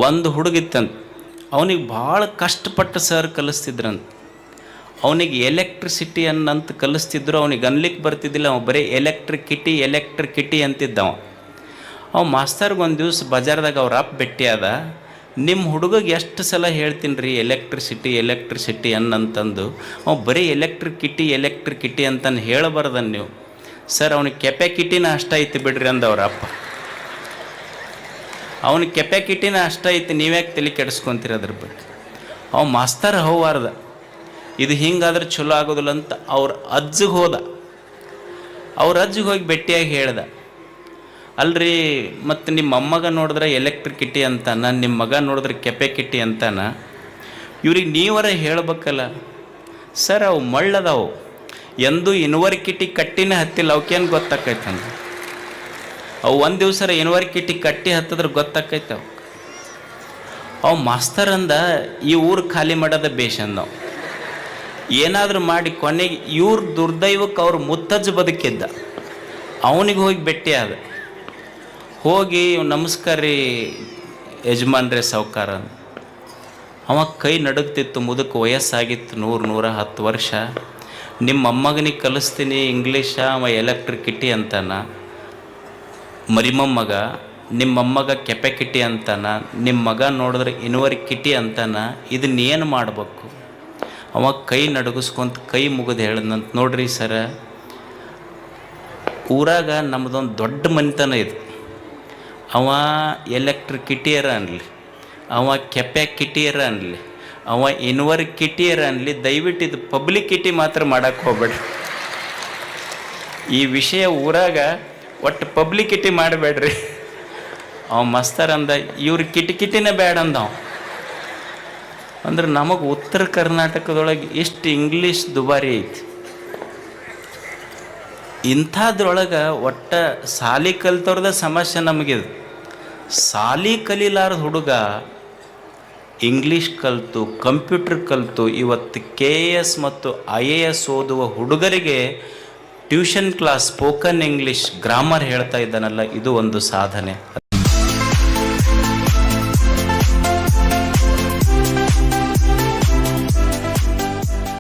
ಒಂದು ಹುಡುಗಿತ್ತಂತ, ಅವನಿಗೆ ಭಾಳ ಕಷ್ಟಪಟ್ಟು ಸರ್ ಕಲಿಸ್ತಿದ್ರಂತ. ಅವನಿಗೆ ಎಲೆಕ್ಟ್ರಿಸಿಟಿ ಅನ್ನಂತ ಕಲಿಸ್ತಿದ್ರು, ಅವನಿಗೆ ಅನ್ಲಿಕ್ಕೆ ಬರ್ತಿದ್ದಿಲ್ಲ. ಅವ ಬರೀ ಎಲೆಕ್ಟ್ರಿಕಿಟಿ ಅಂತಿದ್ದವ. ಅವ ಮಾಸ್ತರ್ಗೆ ಒಂದು ದಿವ್ಸ ಬಜಾರ್ದಾಗ ಅವ್ರ ಅಪ್ಪ ಭೇಟಿಯಾದ. ನಿಮ್ಮ ಹುಡುಗಗೆ ಎಷ್ಟು ಸಲ ಹೇಳ್ತೀನಿ ರೀ ಎಲೆಕ್ಟ್ರಿಸಿಟಿ ಅನ್ನಂತಂದು, ಅವ ಬರೀ ಎಲೆಕ್ಟ್ರಿಕಿಟಿ ಅಂತಂದು ಹೇಳಬಾರ್ದನ್ ನೀವು. ಸರ್ ಅವನಿಗೆ ಕೆಪ್ಯಾಕಿಟಿನ ಅಷ್ಟ ಐತಿ ಬಿಡ್ರಿ ಅಂದ ಅವ್ರ ಅಪ್ಪ. ಅವನಿಗೆ ಕೆಪ್ಯಾಕಿಟಿನ ಅಷ್ಟ ಐತಿ, ನೀವ್ಯಾಕೆ ತಲೆ ಕೆಡಿಸ್ಕೊಂತೀರಿ ಅದ್ರ ಬಗ್ಗೆ. ಅವ ಮಾಸ್ತರ್ ಹೋವಾರ್ದ, ಇದು ಹಿಂಗಾದ್ರೆ ಚಲೋ ಆಗೋದಿಲ್ಲ ಅಂತ ಅವ್ರ ಅಜ್ಜಿಗೆ ಹೋದ. ಅವ್ರ ಅಜ್ಜಿಗೆ ಹೋಗಿ ಭೇಟಿಯಾಗಿ ಹೇಳ್ದ, ಅಲ್ರಿ ಮತ್ತು ನಿಮ್ಮ ಅಮ್ಮಗ ನೋಡಿದ್ರೆ ಎಲೆಕ್ಟ್ರಿಕಿಟಿ ಅಂತಾನ, ನಿಮ್ಮ ಮಗ ನೋಡಿದ್ರೆ ಕೆಪ್ಯಾಕಿಟಿ ಅಂತಾನ, ಇವ್ರಿಗೆ ನೀವರ ಹೇಳ್ಬೇಕಲ್ಲ. ಸರ್ ಅವು ಮಳ್ಳದವು, ಎಂದೂ ಯೂನಿವರ್ಸಿಟಿ ಕಟ್ಟಿನೇ ಹತ್ತಿಲ್ಲ, ಅವಕ್ಕೇನು ಗೊತ್ತಾಕೈತಂದು. ಅವು ಒಂದು ದಿವ್ಸ ಯೂನಿವರ್ಸಿಟಿ ಕಟ್ಟಿ ಹತ್ತಿದ್ರೆ ಗೊತ್ತಾಕೈತೆ ಅವು. ಅವು ಮಾಸ್ತರ್ ಅಂದ, ಈ ಊರು ಖಾಲಿ ಮಾಡೋದ ಬೇಷಂದ. ನಾವು ಏನಾದರೂ ಮಾಡಿ ಕೊನೆಗೆ ಇವ್ರ ದುರ್ದೈವಕ್ಕೆ ಅವ್ರ ಮುತ್ತಜ್ಜ ಬದುಕಿದ್ದ, ಅವನಿಗೆ ಹೋಗಿ ಭೇಟಿ ಆದ. ಹೋಗಿ ನಮಸ್ಕಾರ ರೀ ಯಜಮಾನ್ರೇ ಸಾವ್ಕಾರ. ಅವ ಕೈ ನಡುಗ್ತಿತ್ತು, ಮುದಕ್ಕೆ ವಯಸ್ಸಾಗಿತ್ತು 100-110 ವರ್ಷ. ನಿಮ್ಮ ಅಮ್ಮಗನಿಗೆ ಕಲಿಸ್ತೀನಿ ಇಂಗ್ಲೀಷ, ಅವ ಎಲೆಕ್ಟ್ರಿಕಿಟಿ ಅಂತಾನ. ಮರಿಮಮ್ಮಗ ನಿಮ್ಮಮ್ಮಗ ಕೆಪ್ಯಾಕಿಟಿ ಅಂತಾನ, ನಿಮ್ಮ ಮಗ ನೋಡಿದ್ರೆ ಯೂನಿವರ್ಸಿಟಿ ಅಂತಾನ, ಇದನ್ನೇನು ಮಾಡಬೇಕು? ಅವ ಕೈ ನಡುಗಿಸ್ಕೊಂತ ಕೈ ಮುಗಿದು ಹೇಳಿದಂತ, ನೋಡ್ರಿ ಸರ, ಊರಾಗ ನಮ್ಮದೊಂದು ದೊಡ್ಡ ಮನೆತನ ಇದು. ಅವ ಎಲೆಕ್ಟ್ರಿಕಿಟಿಯರ ಅನ್ನಲಿ, ಅವ ಕೆಪ್ಯಾಕಿಟಿಯರ ಅನ್ನಲಿ, ಅವ ಯೂನಿವರ್ಸಿಟಿಯರ ಅನ್ನಲಿ, ದಯವಿಟ್ಟು ಇದು ಪಬ್ಲಿಕಿಟಿ ಮಾತ್ರ ಮಾಡೋಕ್ಕೆ ಹೋಗ್ಬೇಡ್ರಿ. ಈ ವಿಷಯ ಊರಾಗ ಒಟ್ಟು ಪಬ್ಲಿಕಿಟಿ ಮಾಡಬೇಡ್ರಿ. ಅವ ಮಸ್ತರ್ ಅಂದ, ಇವ್ರ ಕಿಟಿಕಿಟಿನೇ ಬೇಡ ಅಂದವ. ಅಂದ್ರೆ ನಮಗೆ ಉತ್ತರ ಕರ್ನಾಟಕದೊಳಗೆ ಎಷ್ಟು ಇಂಗ್ಲೀಷ್ ದುಬಾರಿ ಐತಿ. ಇಂಥದ್ರೊಳಗೆ ಒಟ್ಟು ಸಾಲಿ ಕಲಿತವ್ರದ ಸಮಸ್ಯೆ ನಮಗಿದು. ಸಾಲಿ ಕಲೀಲಾರ್ದ ಹುಡುಗ ಇಂಗ್ಲೀಷ್ ಕಲಿತು, ಕಂಪ್ಯೂಟರ್ ಕಲಿತು, ಇವತ್ತು KS ಮತ್ತು IAS ಓದುವ ಹುಡುಗರಿಗೆ tuition class, spoken English, grammar ಹೇಳ್ತಾ ಇದ್ದಾನಲ್ಲ, ಇದು ಒಂದು ಸಾಧನೆ.